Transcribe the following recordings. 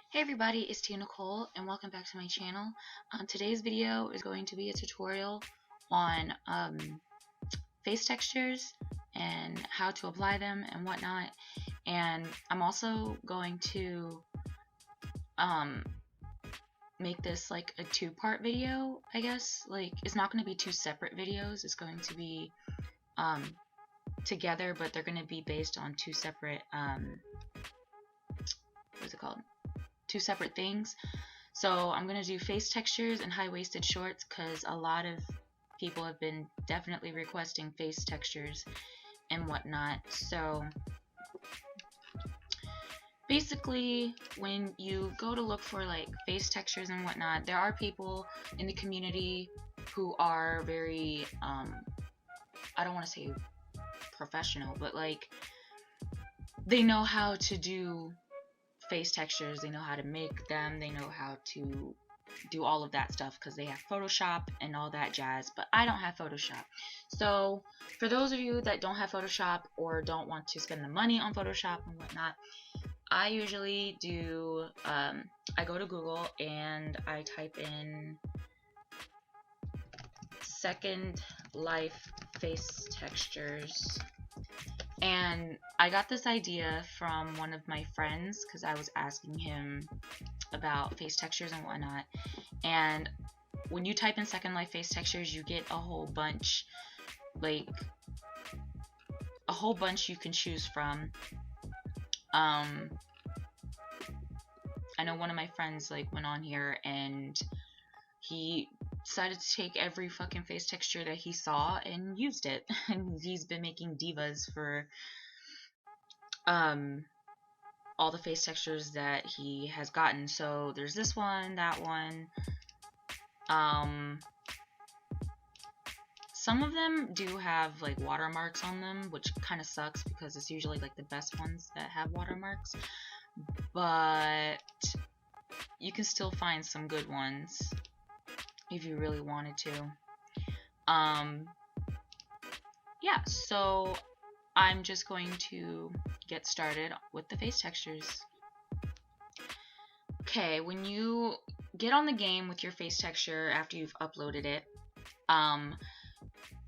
Hey everybody, it's Tia Nicole and welcome back to my channel. Today's video is going to be a tutorial on face textures and how to apply them and whatnot. And I'm also going to make this like a two-part video, I guess. Like, it's not going to be two separate videos. It's going to be together, but they're going to be based on two separate what's it called? Two separate things. So I'm going to do face textures and high-waisted shorts because a lot of people have been definitely requesting face textures and whatnot. So basically, when you go to look for like face textures and whatnot, there are people in the community who are very I don't want to say professional, but like they know how to do face textures, they know how to make them, they know how to do all of that stuff because they have Photoshop and all that jazz, but I don't have Photoshop. So for those of you that don't have Photoshop or don't want to spend the money on Photoshop and whatnot, I usually do I go to Google and I type in Second Life face textures. And I got this idea from one of my friends because I was asking him about face textures and whatnot. And when you type in Second Life face textures, you get a whole bunch, like a whole bunch you can choose from. I know one of my friends like went on here and he decided to take every fucking face texture that he saw and used it. And he's been making divas for all the face textures that he has gotten. So there's this one, that one. Some of them do have like watermarks on them, which kind of sucks because it's usually like the best ones that have watermarks. But you can still find some good ones if you really wanted to. Yeah, so I'm just going to get started with the face textures. Okay, when you get on the game with your face texture after you've uploaded it,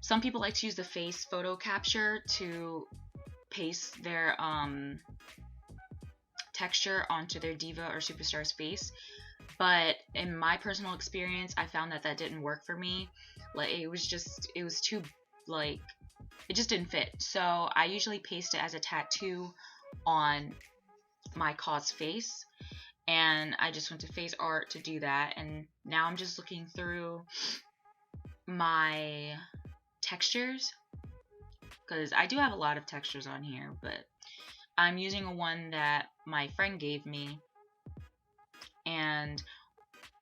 some people like to use the face photo capture to paste their texture onto their diva or superstar's face. But in my personal experience, I found that didn't work for me. Like it was too like it just didn't fit. So I usually paste it as a tattoo on my cause face, and I just went to face art to do that. And now I'm just looking through my textures because I do have a lot of textures on here, but I'm using a one that my friend gave me, and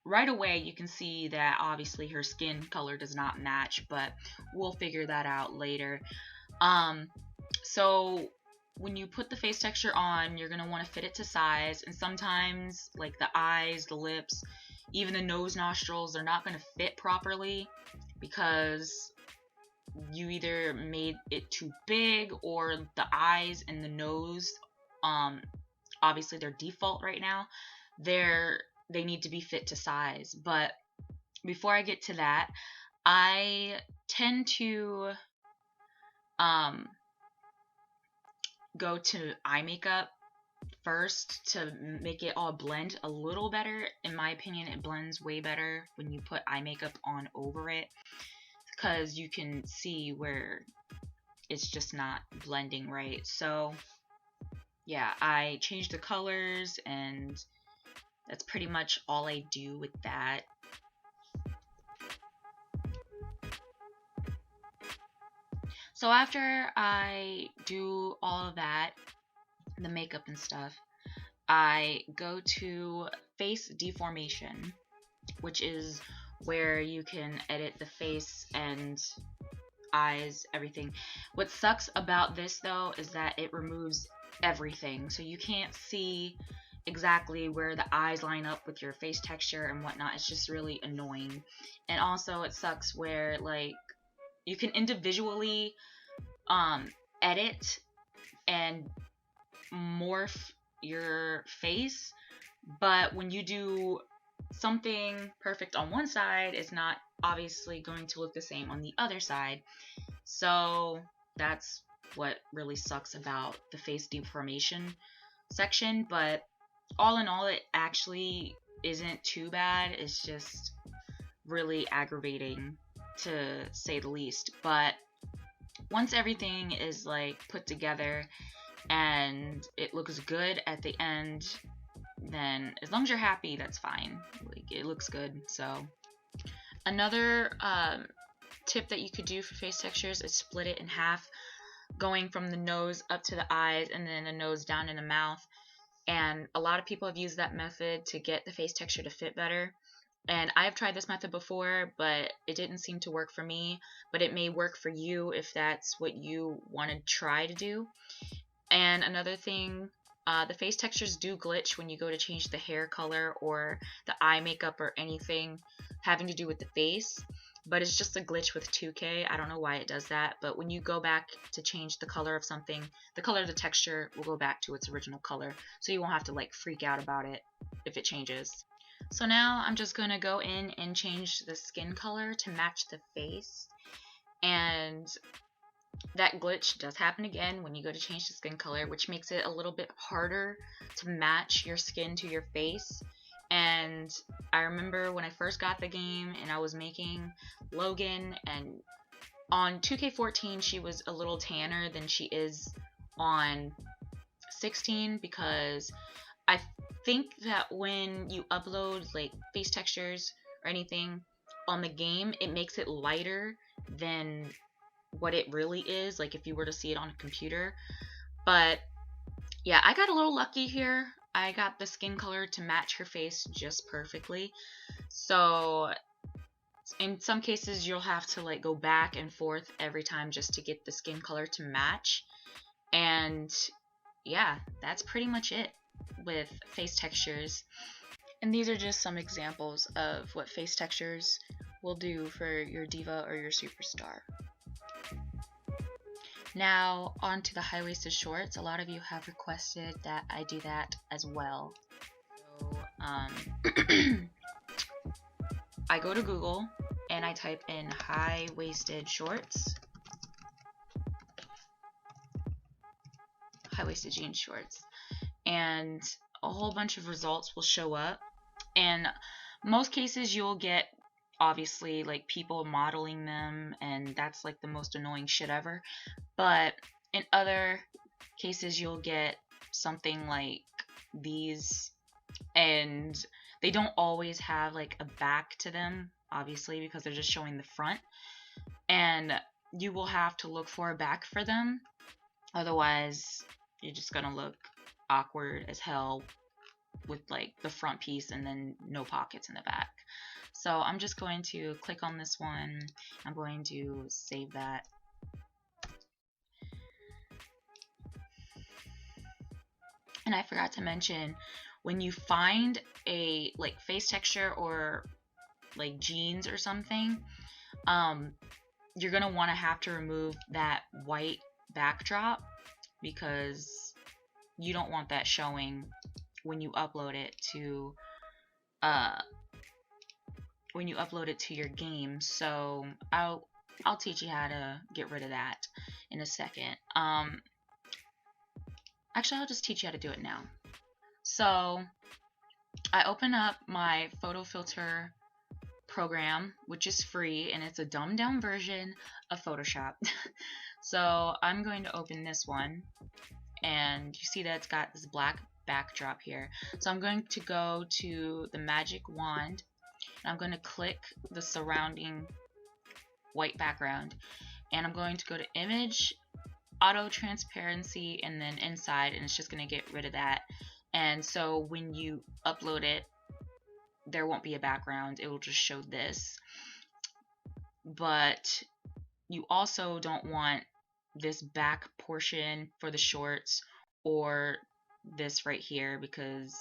right away you can see that obviously her skin color does not match, but we'll figure that out later. So when you put the face texture on, you're going to want to fit it to size, and sometimes like the eyes, the lips, even the nose, nostrils, they're not going to fit properly because you either made it too big, or the eyes and the nose, obviously they're default right now, they need to be fit to size. But before I get to that, I tend to go to eye makeup first to make it all blend a little better. In my opinion, it blends way better when you put eye makeup on over it, because you can see where it's just not blending right. So yeah, I change the colors, and that's pretty much all I do with that. So after I do all of that, the makeup and stuff, I go to face deformation, which is where you can edit the face and eyes, everything. What sucks about this though is that it removes everything, so you can't see exactly where the eyes line up with your face texture and whatnot. It's just really annoying. And also it sucks where like you can individually edit and morph your face, But when you do something perfect on one side, it's not obviously going to look the same on the other side. So that's what really sucks about the face deformation section. But all in all, it actually isn't too bad. It's just really aggravating, to say the least. But once everything is like put together and it looks good at the end, then as long as you're happy, that's fine. Like, it looks good. So another tip that you could do for face textures is split it in half, going from the nose up to the eyes and then the nose down in the mouth. And a lot of people have used that method to get the face texture to fit better. And I've tried this method before, but it didn't seem to work for me. But it may work for you if that's what you want to try to do. And another thing, the face textures do glitch when you go to change the hair color or the eye makeup or anything having to do with the face. But it's just a glitch with 2K. I don't know why it does that. But when you go back to change the color of something, the color of the texture will go back to its original color. So you won't have to like freak out about it if it changes. So now I'm just going to go in and change the skin color to match the face. And that glitch does happen again when you go to change the skin color, which makes it a little bit harder to match your skin to your face. And I remember when I first got the game and I was making Logan, and on 2K14 she was a little tanner than she is on 16, because I think that when you upload like face textures or anything on the game, it makes it lighter than what it really is, like if you were to see it on a computer. But yeah, I got a little lucky here. I got the skin color to match her face just perfectly. So in some cases you'll have to like go back and forth every time just to get the skin color to match. And yeah, that's pretty much it with face textures. And these are just some examples of what face textures will do for your diva or your superstar. Now, on to the high-waisted shorts. A lot of you have requested that I do that as well. So, I go to Google and I type in high-waisted shorts, high-waisted jean shorts, and a whole bunch of results will show up. And most cases you'll get, obviously, like people modeling them, and that's like the most annoying shit ever. But in other cases you'll get something like these, and they don't always have like a back to them, obviously, because they're just showing the front, and you will have to look for a back for them, otherwise you're just gonna look awkward as hell with like the front piece and then no pockets in the back. So I'm just going to click on this one. I'm going to save that. And I forgot to mention, when you find a like face texture or like jeans or something, you're gonna want to have to remove that white backdrop, because you don't want that showing when you upload it to your game. So I'll teach you how to get rid of that in a second. Actually, I'll just teach you how to do it now. So I open up my photo filter program, which is free, and it's a dumbed down version of Photoshop. So I'm going to open this one, and you see that it's got this black backdrop here. So I'm going to go to the magic wand, and I'm going to click the surrounding white background, and I'm going to go to image, auto transparency, and then inside, and it's just going to get rid of that. And so when you upload it, there won't be a background, it will just show this. But you also don't want this back portion for the shorts or this right here, because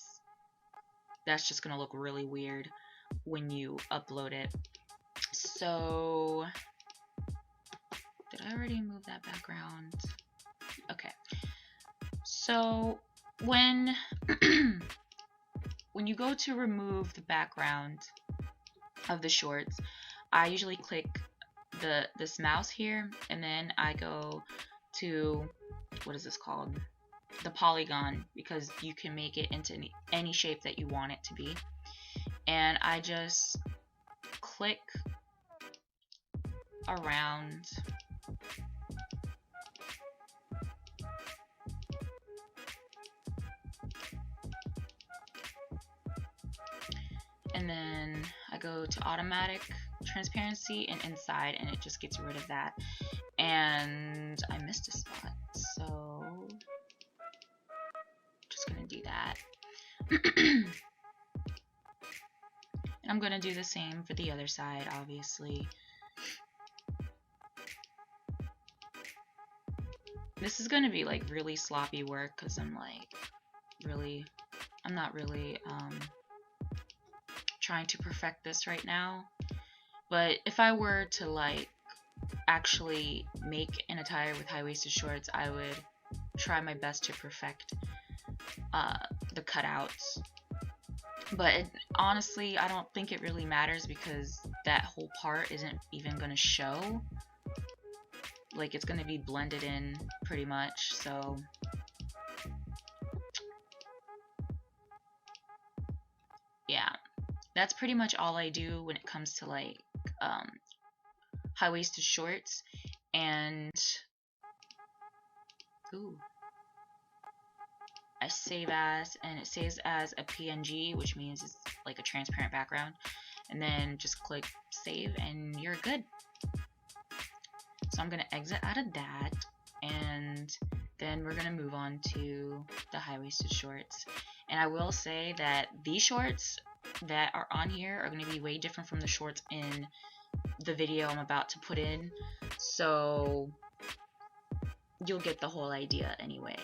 that's just gonna look really weird when you upload it. So did I already move that background? Okay. So when when you go to remove the background of the shorts, I usually click this mouse here, and then I go to, what is this called? The polygon, because you can make it into any shape that you want it to be. And I just click around and then I go to automatic transparency and inside, and it just gets rid of that. And I missed a spot, so just gonna do that. And I'm gonna do the same for the other side, obviously. This is gonna be like really sloppy work because I'm not really trying to perfect this right now. But if I were to like actually make an attire with high-waisted shorts, I would try my best to perfect the cutouts. But honestly, I don't think it really matters because that whole part isn't even gonna show. Like, it's gonna be blended in pretty much, so yeah, that's pretty much all I do when it comes to like high-waisted shorts. And I save as, and it saves as a PNG, which means it's like a transparent background, and then just click save and you're good. So I'm gonna exit out of that, and then we're gonna move on to the high-waisted shorts. And I will say that these shorts that are on here are gonna be way different from the shorts in the video I'm about to put in, so you'll get the whole idea anyway.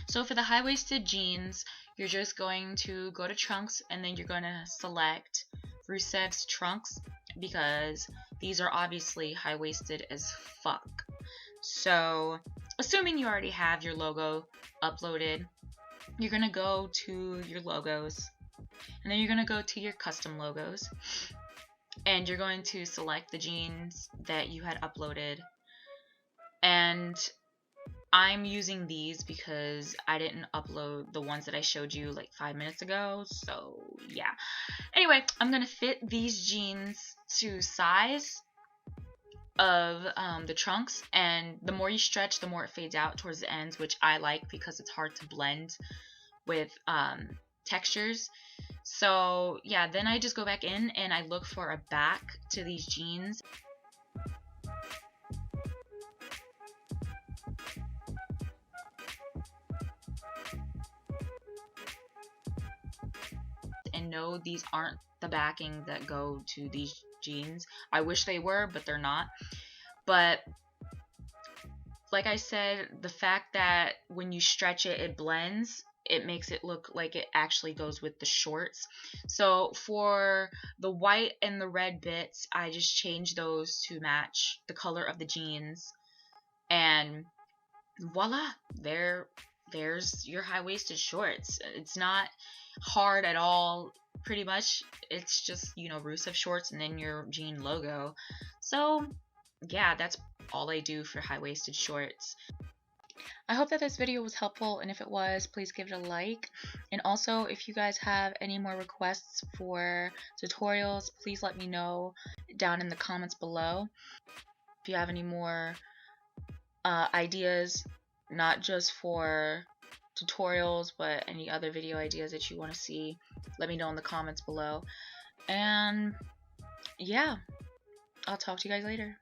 So for the high-waisted jeans, you're just going to go to trunks, and then you're going to select Rusev's trunks, because these are obviously high-waisted as fuck. So assuming you already have your logo uploaded, you're going to go to your logos, and then you're going to go to your custom logos, and you're going to select the jeans that you had uploaded. And I'm using these because I didn't upload the ones that I showed you like 5 minutes ago, so yeah. Anyway, I'm gonna fit these jeans to size of the trunks, and the more you stretch, the more it fades out towards the ends, which I like because it's hard to blend with textures. So yeah, then I just go back in and I look for a back to these jeans. And no, these aren't the backing that go to these jeans. I wish they were, but they're not. But like I said, the fact that when you stretch it, it blends, it makes it look like it actually goes with the shorts. So for the white and the red bits, I just change those to match the color of the jeans, and voila, there's your high-waisted shorts. It's not hard at all, pretty much. It's just, you know, Rusev shorts and then your jean logo. So yeah, that's all I do for high-waisted shorts. I hope that this video was helpful, and if it was, please give it a like. And also, if you guys have any more requests for tutorials, please let me know down in the comments below. If you have any more ideas, not just for tutorials, but any other video ideas that you want to see, let me know in the comments below. And yeah, I'll talk to you guys later.